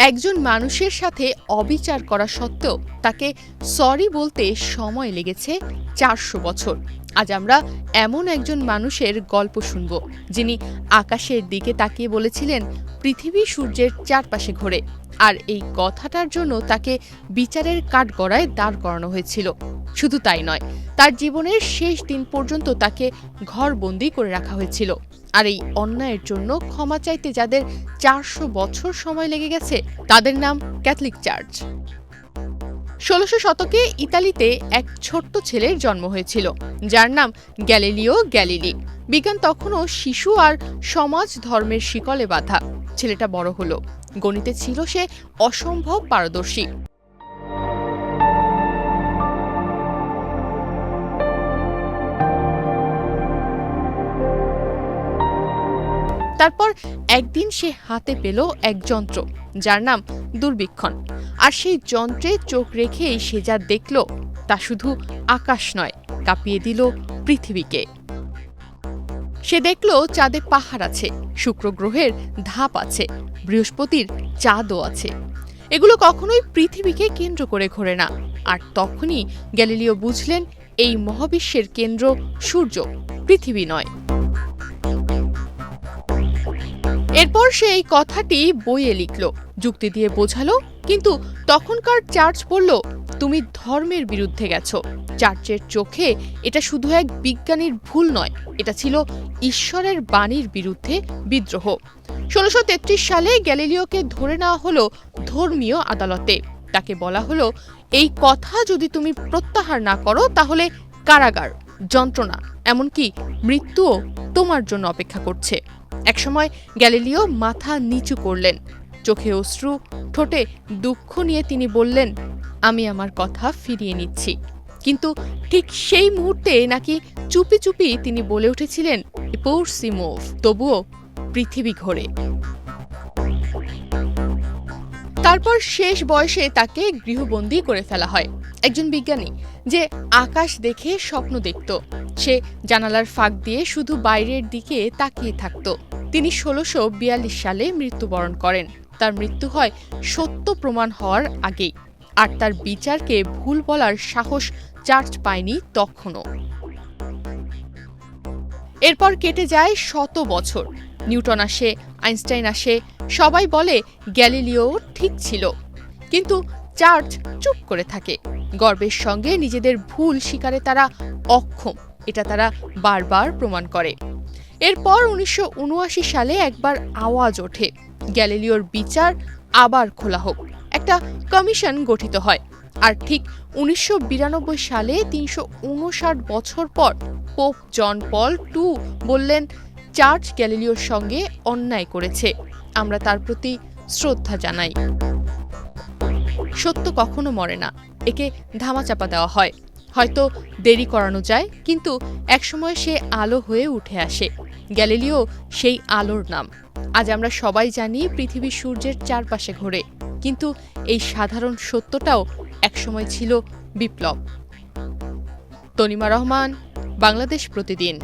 একজন মানুষের সাথে অবিচার করা সত্ত্বেও তাকে সরি বলতে সময় লেগেছে ৪০০ বছর। আজ আমরা এমন একজন মানুষের গল্প শুনব, যিনি আকাশের দিকে তাকিয়ে বলেছিলেন পৃথিবী সূর্যের চারপাশে ঘোরে, আর এই কথাটার জন্য তাকে বিচারের কাঠগড়ায় দাঁড় করানো হয়েছিল। শুধু তাই নয়, তার জীবনের শেষ দিন পর্যন্ত তাকে ঘরবন্দি করে রাখা হয়েছিল। আর এই অন্যায়ের জন্য ক্ষমা চাইতে যাদের ৪০০ বছর সময় লেগে গেছে, তাদের নাম ক্যাথলিক চার্চ। ১৬শ শতকে ইতালিতে এক ছোট্ট ছেলের জন্ম হয়েছিল, যার নাম গ্যালিলিও গ্যালিলি। বিজ্ঞান তখনও শিশু আর সমাজ ধর্মের শিকলে বাঁধা। ছেলেটা বড় হলো, গণিতে ছিল সে অসম্ভব পারদর্শী। তারপর একদিন সে হাতে পেল এক যন্ত্র, যার নাম দূরবীক্ষণ। আর সেই যন্ত্রে চোখ রেখেই সে যা দেখল, তা শুধু আকাশ নয়, কাঁপিয়ে দিল পৃথিবীকে। সে দেখল চাঁদে পাহাড় আছে, শুক্র গ্রহের ধাপ আছে, বৃহস্পতির চাঁদও আছে। এগুলো কখনোই পৃথিবীকে কেন্দ্র করে ঘোরে না। আর তখনই গ্যালিলিও বুঝলেন, এই মহাবিশ্বের কেন্দ্র সূর্য, পৃথিবী নয়। এরপর সে এই কথাটি বইয়ে লিখল, যুক্তি দিয়ে বোঝালো। কিন্তু তখনকার চার্চ বলল, তুমি ধর্মের বিরুদ্ধে গেছো। চার্চের চোখে এটা শুধু এক বিজ্ঞানীর ভুল নয়, এটা ছিল ঈশ্বরের বাণীর বিরুদ্ধে বিদ্রোহ। ১৬৩৩ সালে গ্যালিলিওকে ধরে নেওয়া হলো ধর্মীয় আদালতে। তাকে বলা হলো, এই কথা যদি তুমি প্রত্যাহার না করো, তাহলে কারাগার, যন্ত্রণা, এমনকি মৃত্যুও তোমার জন্য অপেক্ষা করছে। একসময় গ্যালিলিও মাথা নিচু করলেন, চোখে অশ্রু, ঠোঁটে দুঃখ নিয়ে তিনি বললেন, আমি আমার কথা ফিরিয়ে নিচ্ছি। কিন্তু ঠিক সেই মুহূর্তে নাকি চুপি চুপি তিনি বলে উঠেছিলেন, এপোর্সি মুভ, তবুও পৃথিবী ঘোরে। তারপর শেষ বয়সে তাকে গৃহবন্দী করে ফেলা হয়। একজন বিজ্ঞানী যে আকাশ দেখে স্বপ্ন দেখত, সে জানালার ফাঁক দিয়ে শুধু বাইরের দিকে তাকিয়ে থাকত। তিনি ১৬৪২ সালে মৃত্যুবরণ করেন। তার মৃত্যু হয় সত্য প্রমাণ হওয়ার আগেই। আর তার বিচারকে ভুল বলার সাহস চার্চ পায়নি তখনও। এরপর কেটে যায় ১০০ বছর। নিউটন আসে, আইনস্টাইন আসে, সবাই বলে গ্যালিলিও ঠিক ছিল। কিন্তু চার্চ চুপ করে থাকে। গর্বের সঙ্গে নিজেদের ভুল স্বীকারে তারা অক্ষম, এটা তারা বারবার প্রমাণ করে। এরপর ১৯৭৯ সালে একবার আওয়াজ ওঠে, গ্যালিলিওর বিচার আবার খোলা হোক। একটা কমিশন গঠিত হয়। আর ঠিক ১৯৯২ সালে ৩৫৯ বছর পর পোপ জন পল II বললেন, চার্চ গ্যালিলিওর সঙ্গে অন্যায় করেছে, আমরা তার প্রতি শ্রদ্ধা জানাই। সত্য কখনো মরে না, একে ধামাচাপা দেওয়া হয়। হয়তো দেরি করানো যায়, কিন্তু একসময় সে আলো হয়ে উঠে আসে। গ্যালিলিও সেই আলোর নাম। আজ আমরা সবাই জানি পৃথিবী সূর্যের চারপাশে ঘোরে, কিন্তু এই সাধারণ সত্যটাও একসময় ছিল বিপ্লব। তনিমা রহমান, বাংলাদেশ প্রতিদিন।